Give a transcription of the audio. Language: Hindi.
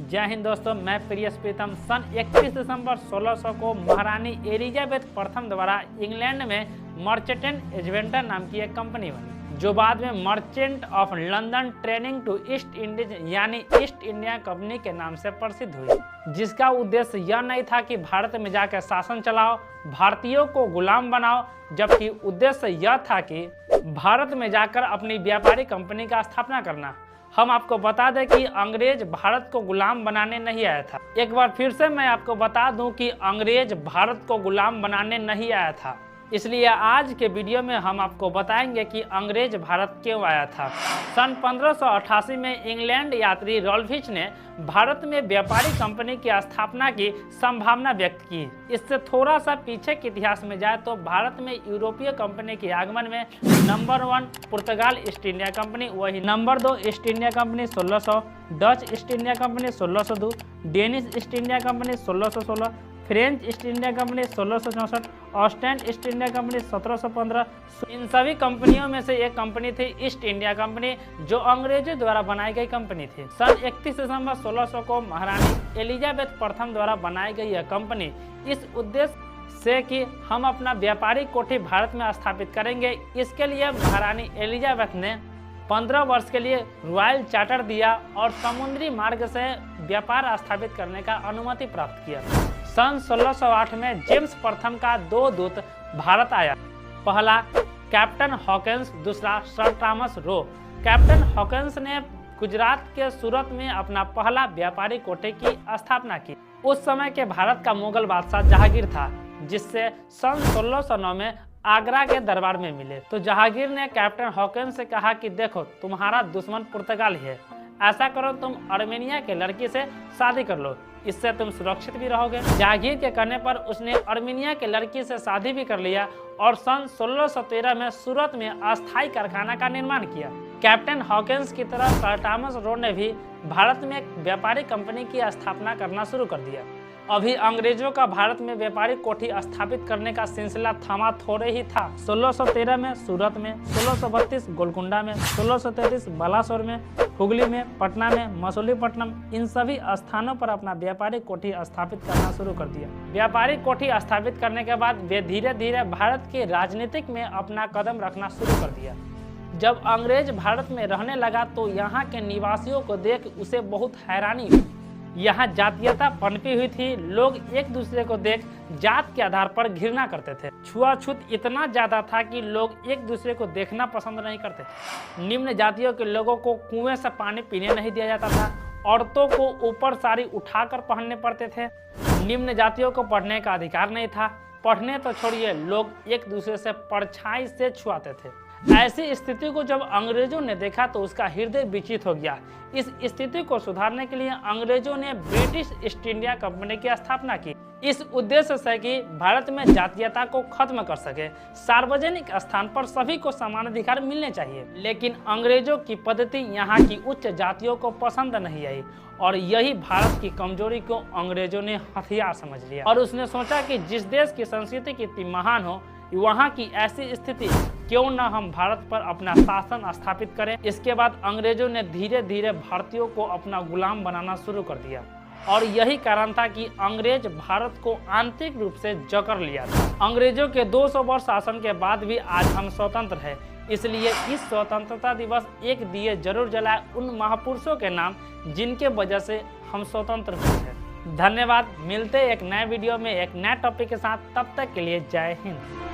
जय हिंद दोस्तों, मैं प्रियस प्रीतम। सन 31 दिसंबर 1600 को महारानी एलिजाबेथ प्रथम द्वारा इंग्लैंड में मर्चेंट एडवेंचर नाम की एक कंपनी बनी, जो बाद में merchant of London trading to East Indies यानी ईस्ट इंडिया कंपनी के नाम से प्रसिद्ध हुई, जिसका उद्देश्य यह नहीं था कि भारत में जाकर शासन चलाओ, भारतीयों को गुलाम बनाओ, जबकि उद्देश्य यह था कि भारत में जाकर अपनी व्यापारी कंपनी का स्थापना करना। हम आपको बता दें कि अंग्रेज भारत को गुलाम बनाने नहीं आया था। एक बार फिर से मैं आपको बता दूं कि अंग्रेज भारत को गुलाम बनाने नहीं आया था। इसलिए आज के वीडियो में हम आपको बताएंगे कि अंग्रेज भारत क्यों आया था। सन 1588 में इंग्लैंड यात्री रॉल्फिच ने भारत में व्यापारी कंपनी की स्थापना की संभावना व्यक्त की। इससे थोड़ा सा पीछे के इतिहास में जाए तो भारत में यूरोपीय कंपनी के आगमन में नंबर 1 पुर्तगाल ईस्ट इंडिया कंपनी, वही number 2 east India company 1600, Dutch east India company 1602, Danish east India company 1616, French east India company 1664, Austrian east India company 1715। इन सभी कंपनियों में से एक कंपनी थी ईस्ट इंडिया कंपनी, जो अंग्रेजों द्वारा बनाई गई कंपनी थी। सन 31 दिसंबर 1600 को महारानी एलिजाबेथ प्रथम द्वारा बनाई गई यह कंपनी इस उद्देश्य से कि हम अपना व्यापारी कोठी भारत में स्थापित करेंगे। इसके लिए महारानी एलिजाबेथ ने 15 वर्ष के लिए रॉयल चार्टर दिया और समुद्री मार्ग से व्यापार स्थापित करने का अनुमति प्राप्त किया। सन 1608 में जेम्स प्रथम का 2 दूत भारत आया। पहला कैप्टन हॉकिंस, दूसरा sir Thomas Roe. Captain Hawkins ने गुजरात के सूरत में अपना पहला व्यापारी कोठी की स्थापना की। उस समय के भारत का मुगल बादशाह जहांगीर था, जिससे सन 1609 में आगरा के दरबार में मिले। तो जहांगीर ने कैप्टन हॉकिंस से कहा कि देखो, तुम्हारा दुश्मन पुर्तगाल है, ऐसा करो तुम आर्मेनिया के लड़की से शादी कर लो, इससे तुम सुरक्षित भी रहोगे। जहांगीर के कहने पर उसने आर्मेनिया के लड़की से शादी भी कर लिया और सन 1613 में सूरत में अस्थायी कारखाना का निर्माण किया। कैप्टन हॉकिंस की तरह सर थॉमस रो ने भी भारत में एक व्यापारी कंपनी की स्थापना करना शुरू कर दिया। अभी अंग्रेजों का भारत में व्यापारी कोठी स्थापित करने का सिलसिला थमा थोड़े ही था। 1613 में सूरत में, 1632 गोलकुंडा में, 1633 बालासोर में, हुगली में, पटना में, मसूलीपट्टनम, इन सभी स्थानों पर अपना व्यापारी कोठी स्थापित करना शुरू कर दिया। व्यापारी कोठी स्थापित करने के बाद वे धीरे धीरे भारत के राजनीतिक में अपना कदम रखना शुरू कर दिया। जब अंग्रेज भारत में रहने लगा तो यहाँ के निवासियों को देख उसे बहुत हैरानी हुई। यहाँ जातीयता पनपी हुई थी। लोग एक दूसरे को देख जात के आधार पर घृणा करते थे। छुआछूत इतना ज्यादा था कि लोग एक दूसरे को देखना पसंद नहीं करते थे। निम्न जातियों के लोगों को कुएं से पानी पीने नहीं दिया जाता था। औरतों को ऊपर साड़ी उठाकर पहनने पड़ते थे। निम्न जातियों को पढ़ने का अधिकार नहीं था। पढ़ने तो छोड़िए, लोग एक दूसरे से परछाई से छुआते थे। ऐसी स्थिति को जब अंग्रेजों ने देखा तो उसका हृदय विचलित हो गया। इस स्थिति को सुधारने के लिए अंग्रेजों ने ब्रिटिश ईस्ट इंडिया कंपनी की स्थापना की, इस उद्देश्य से कि भारत में जातीयता को खत्म कर सके। सार्वजनिक स्थान पर सभी को समान अधिकार मिलने चाहिए। लेकिन अंग्रेजों की पद्धति यहाँ की उच्च जातियों को पसंद नहीं आई और यही भारत की कमजोरी को अंग्रेजों ने हथियार समझ लिया। और उसने सोचा कि जिस देश की संस्कृति कितनी महान हो, वहाँ की ऐसी स्थिति क्यों न हम भारत पर अपना शासन स्थापित करें। इसके बाद अंग्रेजों ने धीरे धीरे भारतीयों को अपना गुलाम बनाना शुरू कर दिया और यही कारण था कि अंग्रेज भारत को आंतरिक रूप से जकड़ लिया था। अंग्रेजों के 200 वर्ष शासन के बाद भी आज हम स्वतंत्र हैं। इसलिए इस स्वतंत्रता दिवस एक दिए जरूर जलाए उन महापुरुषों के नाम जिनके वजह से हम स्वतंत्र हुए हैं। धन्यवाद। मिलते एक नए वीडियो में एक नए टॉपिक के साथ। तब तक के लिए जय हिंद।